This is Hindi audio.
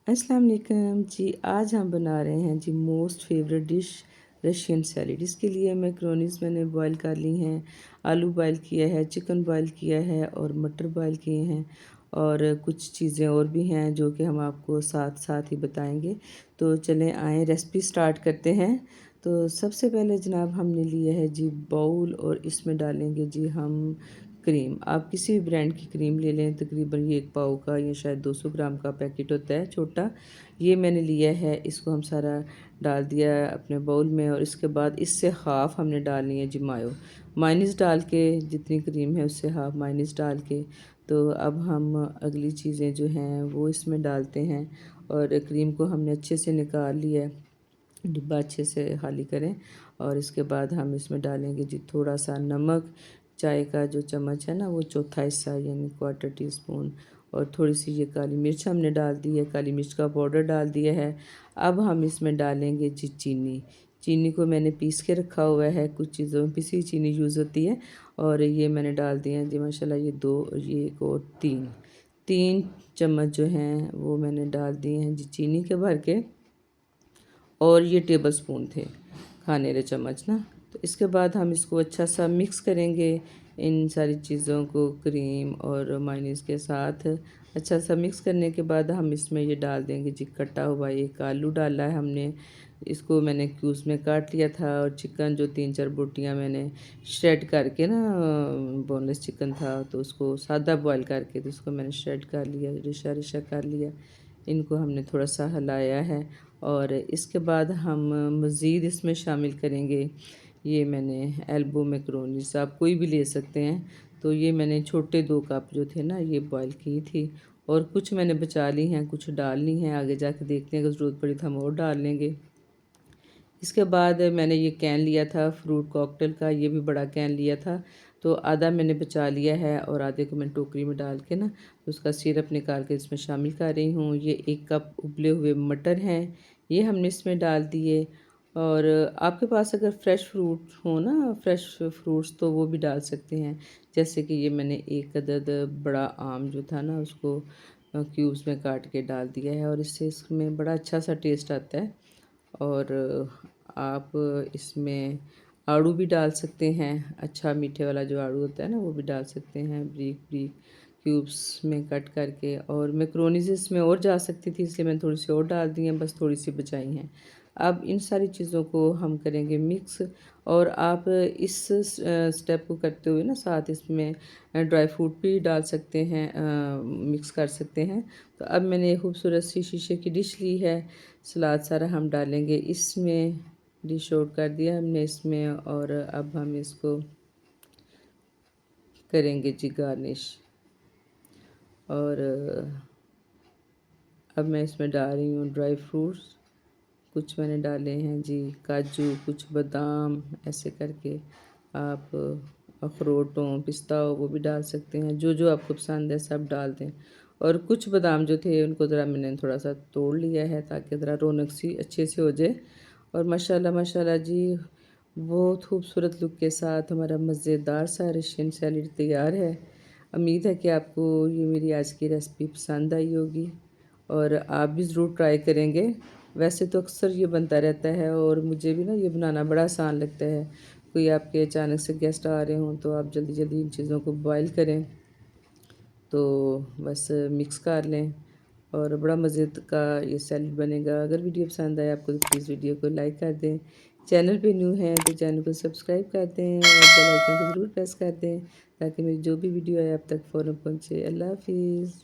अस्सलाम वालेकुम जी। आज हम बना रहे हैं जी most favourite dish Russian salad. इसके लिए मैक्रोनीस मैंने बॉईल कर ली हैं, आलू बॉईल किया है, चिकन बॉईल किया है और मटर बॉईल किए हैं और कुछ चीज़ें और भी हैं जो कि हम आपको साथ साथ ही बताएंगे। तो चलें आएँ रेसिपी स्टार्ट करते हैं। तो सबसे पहले जनाब हमने लिया है जी बाउल और इसमें डालेंगे जी हम क्रीम। आप किसी भी ब्रांड की क्रीम ले लें, तकरीबन ये 1 पाव का या शायद 200 ग्राम का पैकेट होता है छोटा। ये मैंने लिया है, इसको हम सारा डाल दिया है अपने बाउल में और इसके बाद इससे हाफ़ हमने डालनी है जी मायोनीज़ डाल के, जितनी क्रीम है उससे हाफ़ मायोनीज़ डाल के। तो अब हम अगली चीज़ें जो हैं वो इसमें डालते हैं और क्रीम को हमने अच्छे से निकाल लिया है, डिब्बा अच्छे से खाली करें और इसके बाद हम इसमें डालेंगे जी थोड़ा सा नमक, चाय का जो चम्मच है ना वो चौथा हिस्सा यानी क्वार्टर टी स्पून, और थोड़ी सी ये काली मिर्च हमने डाल दी है, काली मिर्च का पाउडर डाल दिया है। अब हम इसमें डालेंगे जी चीनी। चीनी को मैंने पीस के रखा हुआ है, कुछ चीज़ों में पिसी चीनी यूज़ होती है और ये मैंने डाल दिए हैं जी माशाल्लाह, ये 2, ये एक और 3 चम्मच जो हैं वो मैंने डाल दिए हैं जी चीनी के भर के, और ये टेबल स्पून थे खाने वाले चम्मच ना। तो इसके बाद हम इसको अच्छा सा मिक्स करेंगे, इन सारी चीज़ों को क्रीम और मायोनीज़ के साथ अच्छा सा मिक्स करने के बाद हम इसमें ये डाल देंगे जी कटा हुआ एक आलू डाला है हमने, इसको मैंने क्यूब्स में काट लिया था, और चिकन जो 3-4 बोटियाँ मैंने श्रेड करके ना, बोनलेस चिकन था तो उसको सादा बॉयल करके तो उसको मैंने श्रेड कर लिया, रिशा रिशा कर लिया। इनको हमने थोड़ा सा हिलाया है और इसके बाद हम मज़ीद इसमें शामिल करेंगे, ये मैंने एल्बो मैक्रोनीस आप कोई भी ले सकते हैं। तो ये मैंने छोटे 2 कप जो थे ना ये बॉईल की थी और कुछ मैंने बचा ली हैं, कुछ डालनी हैं, आगे जाके देखते हैं अगर ज़रूरत पड़ी तो हम और डाल लेंगे। इसके बाद मैंने ये कैन लिया था फ्रूट कॉकटेल का, ये भी बड़ा कैन लिया था, तो आधा मैंने बचा लिया है और आधे को मैं टोकरी में डाल के ना उसका सिरप निकाल के इसमें शामिल कर रही हूँ। ये 1 कप उबले हुए मटर हैं, ये हमने इसमें डाल दिए। और आपके पास अगर फ्रेश फ्रूट हो ना, फ्रेश फ्रूट्स, तो वो भी डाल सकते हैं। जैसे कि ये मैंने 1 अदद बड़ा आम जो था ना उसको क्यूब्स में काट के डाल दिया है और इससे इसमें बड़ा अच्छा सा टेस्ट आता है। और आप इसमें आड़ू भी डाल सकते हैं, अच्छा मीठे वाला जो आड़ू होता है ना वो भी डाल सकते हैं, ब्रीक ब्रीक क्यूब्स में कट करके। और मैक्रोनीज़ इसमें और जा सकती थी इसलिए मैंने थोड़ी सी और डाल दी हैं, बस थोड़ी सी बचाई हैं। अब इन सारी चीज़ों को हम करेंगे मिक्स, और आप इस स्टेप को करते हुए ना साथ इसमें ड्राई फ्रूट भी डाल सकते हैं, मिक्स कर सकते हैं। तो अब मैंने ये खूबसूरत सी शीशे की डिश ली है, सलाद सारा हम डालेंगे इसमें, डिश आउट कर दिया हमने इसमें, और अब हम इसको करेंगे जी गार्निश। और अब मैं इसमें डाल रही हूँ ड्राई फ्रूट्स, कुछ मैंने डाले हैं जी काजू, कुछ बादाम, ऐसे करके आप अखरोट हो, पिस्ता हो, वो भी डाल सकते हैं, जो जो आपको पसंद है सब डाल दें। और कुछ बादाम जो थे उनको ज़रा मैंने थोड़ा सा तोड़ लिया है ताकि ज़रा रौनक सी अच्छे से हो जाए। और माशाल्लाह माशाल्लाह जी बहुत खूबसूरत लुक के साथ हमारा मज़ेदार सा रशियन सैलेड तैयार है। उम्मीद है कि आपको ये मेरी आज की रेसिपी पसंद आई होगी और आप भी ज़रूर ट्राई करेंगे। वैसे तो अक्सर ये बनता रहता है और मुझे भी ना ये बनाना बड़ा आसान लगता है। कोई आपके अचानक से गेस्ट आ रहे हों तो आप जल्दी जल्दी इन चीज़ों को बॉईल करें, तो बस मिक्स कर लें और बड़ा मज़े का ये सैलेड बनेगा। अगर वीडियो पसंद आए आपको तो प्लीज़ वीडियो को लाइक कर दें। चैनल पे न्यू हैं तो चैनल को सब्सक्राइब कर दें और बेल आइकन को ज़रूर प्रेस कर दें ताकि मेरी जो भी वीडियो आए आप तक फ़ौरन पहुँचे। अल्लाह हाफ़िज़।